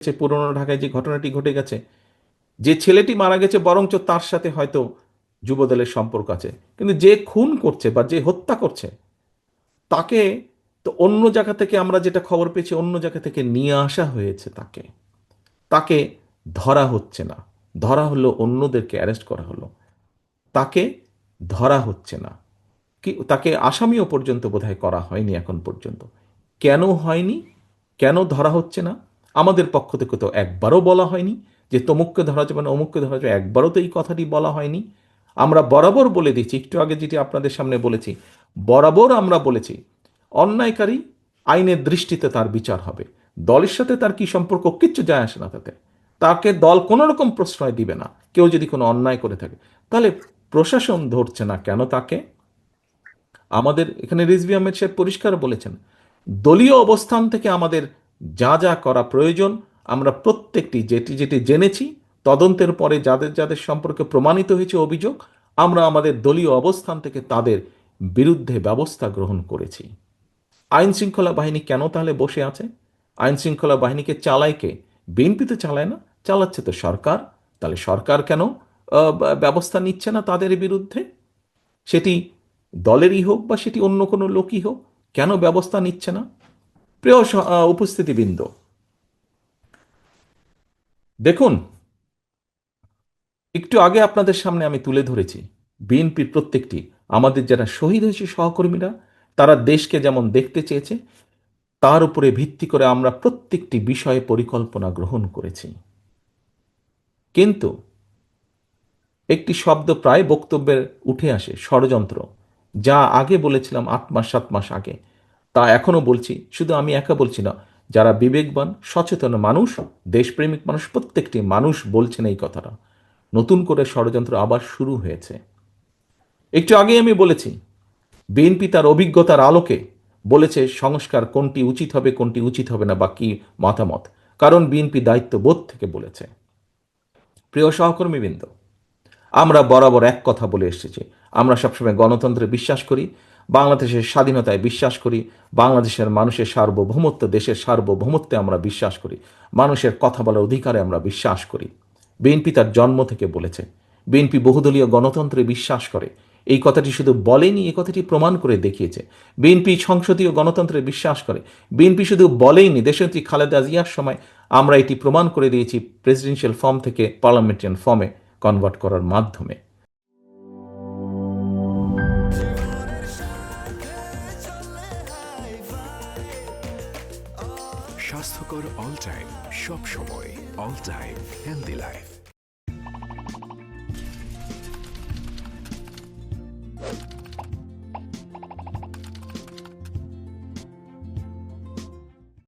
যে পুরনো ঢাকায় যে ঘটনাটি ঘটে গেছে, যে ছেলেটি মারা গেছে বরঞ্চ তার সাথে হয়তো যুবদলের সম্পর্ক আছে, কিন্তু যে খুন করছে বা যে হত্যা করছে তাকে তো অন্য জায়গা থেকে, আমরা যেটা খবর পেয়েছি, অন্য জায়গা থেকে নিয়ে আসা হয়েছে। তাকে তাকে ধরা হচ্ছে না। ধরা হলো, অন্যদেরকে অ্যারেস্ট করা হলো, তাকে ধরা হচ্ছে না। কি তাকে আসামিও পর্যন্ত বোধহয় করা হয়নি এখন পর্যন্ত। কেন হয়নি? কেন ধরা হচ্ছে না? আমাদের পক্ষ থেকে তো একবারও বলা হয়নি যে তমুককে ধরা যাবে না, অমুককে ধরা যাবে, একবারও তো এই কথাটি বলা হয়নি। আমরা বরাবর বলে দিচ্ছি, একটু আগে যেটি আপনাদের সামনে বলেছি, বরাবর আমরা বলেছি অন্যায়কারী আইনের দৃষ্টিতে তার বিচার হবে। দলের সাথে তার কি সম্পর্ক, কিচ্ছু যায় আসে না তাতে। তাকে দল কোনো রকম প্রশ্রয় দিবে না। কেউ যদি কোনো অন্যায় করে থাকে, তাহলে প্রশাসন ধরছে না কেন তাকে? আমাদের এখানে রিজভী আহমেদ সাহেব পরিষ্কার বলেছেন, দলীয় অবস্থান থেকে আমাদের যা যা করা প্রয়োজন, আমরা প্রত্যেকটি যেটি যেটি জেনেছি, তদন্তের পরে যাদের যাদের সম্পর্কে প্রমাণিত হয়েছে অভিযোগ, আমরা আমাদের দলীয় অবস্থান থেকে তাদের বিরুদ্ধে ব্যবস্থা গ্রহণ করেছি। আইন শৃঙ্খলা বাহিনী কেন তাহলে বসে আছে? আইন শৃঙ্খলা বাহিনীকে চালায় কে? বিএনপি তো চালায় না, চালাচ্ছে তো সরকার। তাহলে সরকার কেন ব্যবস্থা নিচ্ছে না তাদের বিরুদ্ধে? সেটি দলেরই হোক বা সেটি অন্য কোনো লোকই হোক, কেন ব্যবস্থা নিচ্ছে না? প্রিয় উপস্থিতিবৃন্দ, দেখুন, একটু আগে আপনাদের সামনে আমি তুলে ধরেছি বিএনপির প্রত্যেকটি, আমাদের যারা শহীদ হয়েছে সহকর্মীরা, তারা দেশকে যেমন দেখতে চেয়েছে, তার উপরে ভিত্তি করে আমরা প্রত্যেকটি বিষয়ে পরিকল্পনা গ্রহণ করেছি। কিন্তু একটি শব্দ প্রায় বক্তব্যের উঠে আসে, ষড়যন্ত্র। যা আগে বলেছিলাম 8 মাস 7 মাস আগে, তা এখনো বলছি। শুধু আমি একা বলছি না, যারা বিবেকবান সচেতন মানুষ, দেশপ্রেমিক মানুষ, প্রত্যেকটি মানুষ বলছেন এই কথাটা। নতুন করে ষড়যন্ত্র আবার শুরু হয়েছে। একটু আগে আমি বলেছি বিএনপি তার অভিজ্ঞতার আলোকে বলেছে সংস্কার কোনটি উচিত হবে, কোনটি উচিত হবে না, বা কি মতামত। কারণ বিএনপি দায়িত্ববোধ থেকে বলেছে। প্রিয় সহকর্মীবৃন্দ, আমরা বরাবর এক কথা বলে এসেছি, আমরা সবসময় গণতন্ত্রে বিশ্বাস করি, বাংলাদেশের স্বাধীনতায় বিশ্বাস করি, বাংলাদেশের মানুষের সার্বভৌমত্ব, দেশের সার্বভৌমত্বে আমরা বিশ্বাস করি, মানুষের কথা বলার অধিকারে আমরা বিশ্বাস করি। বিএনপি তার জন্ম থেকে বলেছে, বিএনপি বহুদলীয় গণতন্ত্রে বিশ্বাস করে। এই কথাটি শুধু বলেনি, এই কথাটি প্রমাণ করে দেখিয়েছে। বিএনপি সংসদীয় গণতন্ত্রে বিশ্বাস করে। বিএনপি শুধু বলেইনি, দেশনেত্রী খালেদা জিয়ার সময় আমরা এটি প্রমাণ করে দিয়েছি প্রেসিডেন্সিয়াল ফর্ম থেকে পার্লামেন্টারিয়ান ফর্মে কনভার্ট করার মাধ্যমে। স্বাস্থ্যকর অল টাইম, সব সময়, অল টাইম হেলদি লাইফ।